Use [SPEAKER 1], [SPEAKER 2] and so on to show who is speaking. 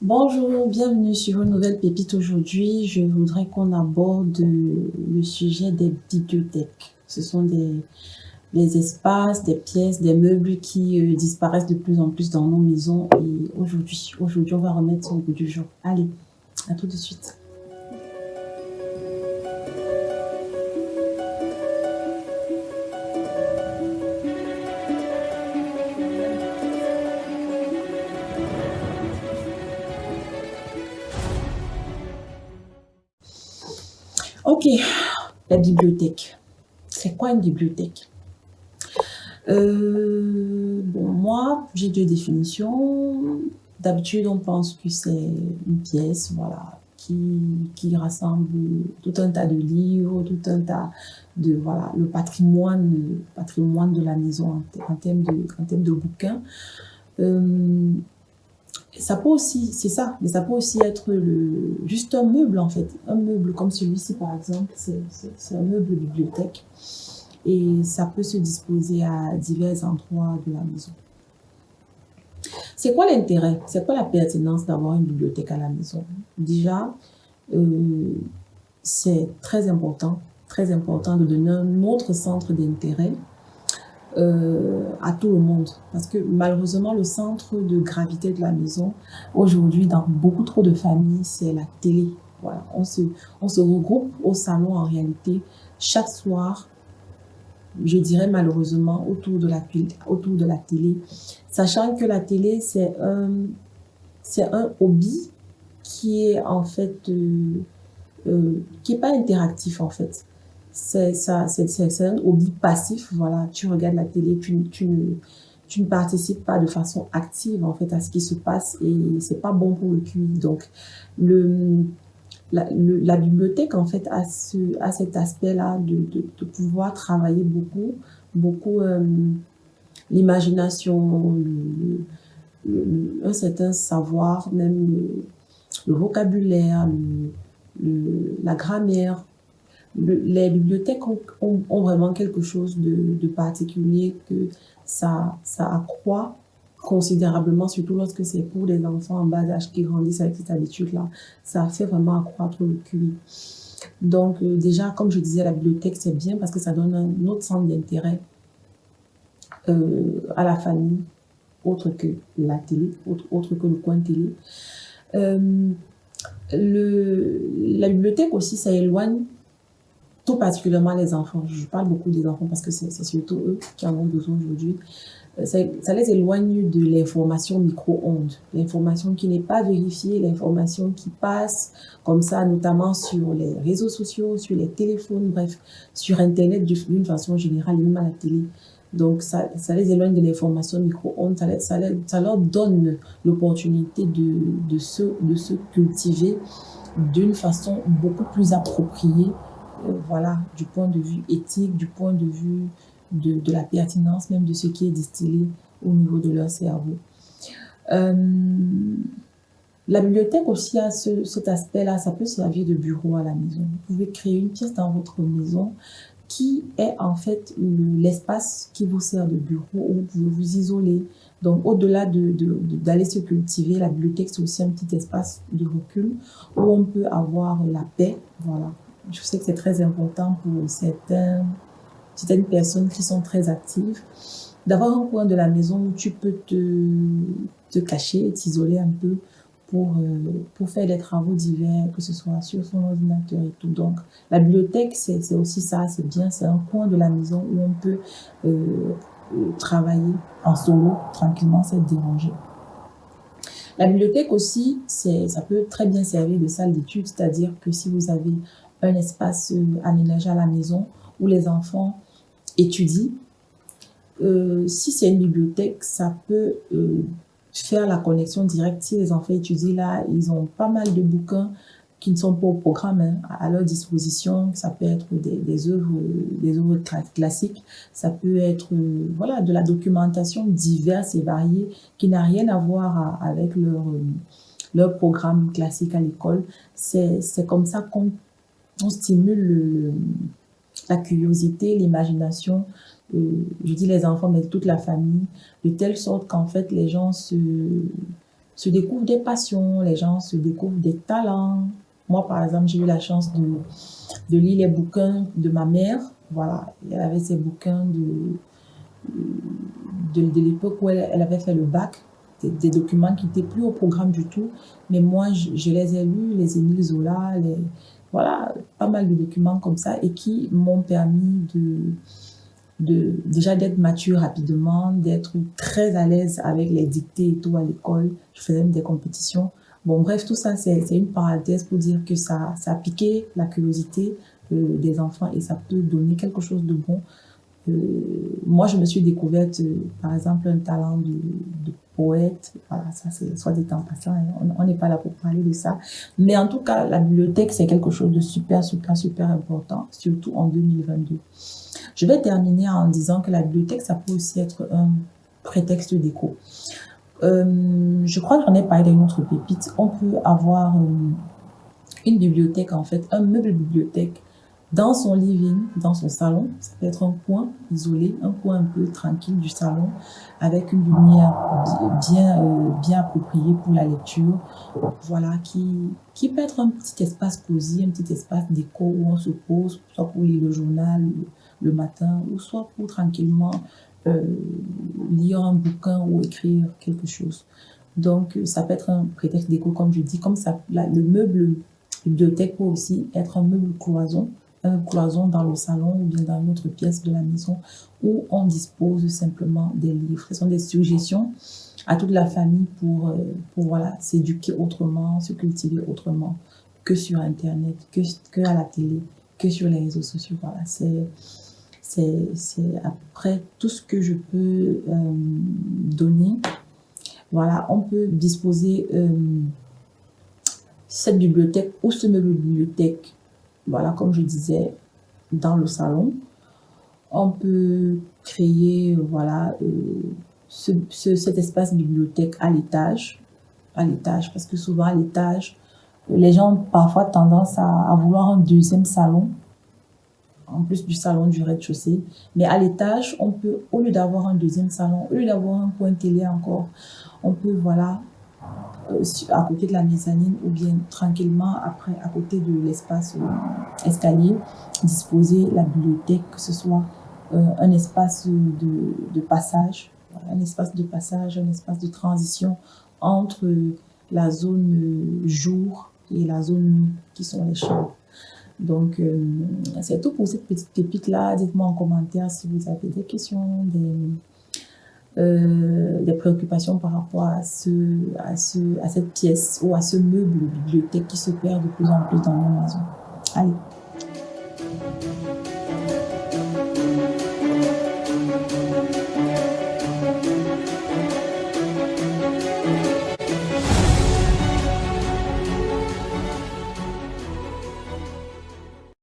[SPEAKER 1] Bonjour, bienvenue sur une nouvelle pépite. Aujourd'hui, je voudrais qu'on aborde le sujet des bibliothèques. Ce sont des espaces, des pièces, des meubles qui disparaissent de plus en plus dans nos maisons. Et aujourd'hui, on va remettre ça au goût du jour. Allez, à tout de suite. Ok, la bibliothèque. C'est quoi une bibliothèque? Bon, moi, j'ai deux définitions. D'habitude, on pense que c'est une pièce, voilà, qui rassemble tout un tas de livres, tout un tas de, voilà, le patrimoine de la maison en termes de bouquins. Euh, Ça peut aussi, c'est ça, mais ça peut aussi être juste un meuble, en fait. Un meuble comme celui-ci, par exemple, c'est un meuble bibliothèque et ça peut se disposer à divers endroits de la maison. C'est quoi l'intérêt? C'est quoi la pertinence d'avoir une bibliothèque à la maison? Déjà, euh, c'est très important de donner un autre centre d'intérêt à tout le monde. Parce que malheureusement, le centre de gravité de la maison, aujourd'hui, dans beaucoup trop de familles, c'est la télé. Voilà, on se regroupe au salon en réalité chaque soir, je dirais malheureusement, autour de la télé, sachant que la télé, c'est un hobby qui est en fait, qui est pas interactif en fait. C'est un hobby passif, voilà. Tu regardes la télé, tu ne participes pas de façon active en fait à ce qui se passe et c'est pas bon pour le QI. Donc, le, la bibliothèque en fait a cet aspect-là de pouvoir travailler beaucoup l'imagination, un certain savoir, même le vocabulaire, la grammaire. Les bibliothèques ont vraiment quelque chose de particulier que ça accroît considérablement, surtout lorsque c'est pour des enfants en bas âge qui grandissent avec cette habitude-là. Ça fait vraiment accroître le QI. Donc, déjà, comme je disais, la bibliothèque, c'est bien parce que ça donne un autre centre d'intérêt à la famille, autre que la télé, autre que le coin télé. Euh, la bibliothèque aussi, ça éloigne tout particulièrement les enfants. Je parle beaucoup des enfants parce que c'est surtout eux qui en ont besoin aujourd'hui. Ça les éloigne de l'information micro-ondes, l'information qui n'est pas vérifiée, l'information qui passe comme ça, notamment sur les réseaux sociaux, sur les téléphones, bref, sur Internet d'une façon générale et même à la télé. Donc, ça les éloigne de l'information micro-ondes, ça leur donne l'opportunité de se cultiver d'une façon beaucoup plus appropriée, voilà, du point de vue éthique, du point de vue de la pertinence même de ce qui est distillé au niveau de leur cerveau. Euh, la bibliothèque aussi a cet aspect-là, ça peut servir de bureau à la maison. Vous pouvez créer une pièce dans votre maison qui est en fait l'espace qui vous sert de bureau où vous pouvez vous isoler. Donc, au-delà d'aller se cultiver, la bibliothèque, c'est aussi un petit espace de recul où on peut avoir la paix. Voilà. Je sais que c'est très important pour certaines personnes qui sont très actives d'avoir un coin de la maison où tu peux te cacher, t'isoler un peu pour faire des travaux divers, que ce soit sur son ordinateur et tout. Donc, la bibliothèque, c'est aussi ça, c'est bien, c'est un coin de la maison où on peut travailler en solo, tranquillement, sans être dérangé. La bibliothèque aussi, ça peut très bien servir de salle d'études, c'est-à-dire que si vous avez un espace aménagé à la maison où les enfants étudient, si c'est une bibliothèque, ça peut faire la connexion directe. Si les enfants étudient là, ils ont pas mal de bouquins qui ne sont pas au programme hein, à leur disposition. Ça peut être des œuvres classiques. Ça peut être voilà, de la documentation diverse et variée qui n'a rien à voir avec leur programme classique à l'école. C'est comme ça qu'on stimule la curiosité, l'imagination, je dis les enfants, mais toute la famille, de telle sorte qu'en fait, les gens se découvrent des passions, les gens se découvrent des talents. Moi, par exemple, j'ai eu la chance de lire les bouquins de ma mère. Voilà, elle avait ses bouquins de l'époque où elle avait fait le bac, des documents qui n'étaient plus au programme du tout. Mais moi, je les ai lus, les Émile Zola, voilà, pas mal de documents comme ça et qui m'ont permis déjà d'être mature rapidement, d'être très à l'aise avec les dictées et tout à l'école. Je faisais même des compétitions. Bon, bref, tout ça, c'est une parenthèse pour dire que ça a piqué la curiosité des enfants et ça peut donner quelque chose de bon. Moi, je me suis découverte, par exemple, un talent de poète. Voilà, ça, c'est soit dit en passant, hein, on n'est pas là pour parler de ça. Mais en tout cas, la bibliothèque, c'est quelque chose de super, super, super important, surtout en 2022. Je vais terminer en disant que la bibliothèque, ça peut aussi être un prétexte d'écho. Je crois que j'en ai parlé dans une autre pépite. On peut avoir une bibliothèque, en fait, un meuble bibliothèque dans son living, dans son salon. Ça peut être un coin isolé, un coin un peu tranquille du salon, avec une lumière bien appropriée pour la lecture. Voilà, qui peut être un petit espace cosy, un petit espace d'écho où on se pose, soit pour lire le journal le matin, ou soit pour tranquillement lire un bouquin ou écrire quelque chose. Donc, ça peut être un prétexte d'écho, comme je dis, comme ça, le meuble bibliothèque peut aussi être un meuble cloison dans le salon ou bien dans une autre pièce de la maison où on dispose simplement des livres. Ce sont des suggestions à toute la famille pour voilà, s'éduquer autrement, se cultiver autrement que sur Internet, que à la télé, que sur les réseaux sociaux. Voilà, c'est après tout ce que je peux donner. Voilà, on peut disposer cette bibliothèque ou ce meuble bibliothèque, voilà, comme je disais, dans le salon. On peut créer, voilà, cet espace bibliothèque à l'étage, parce que souvent à l'étage, les gens ont parfois tendance à vouloir un deuxième salon, en plus du salon du rez-de-chaussée. Mais à l'étage, on peut, au lieu d'avoir un deuxième salon, au lieu d'avoir un coin télé encore, on peut, voilà, à côté de la mezzanine ou bien tranquillement après à côté de l'espace escalier, disposer la bibliothèque, que ce soit un espace de passage, un espace de passage, un espace de transition entre la zone jour et la zone nuit qui sont les chambres. Donc, c'est tout pour cette petite pépite-là. Dites-moi en commentaire si vous avez des questions, des préoccupations par rapport à cette pièce ou à ce meuble bibliothèque qui se perd de plus en plus dans nos maisons. Allez.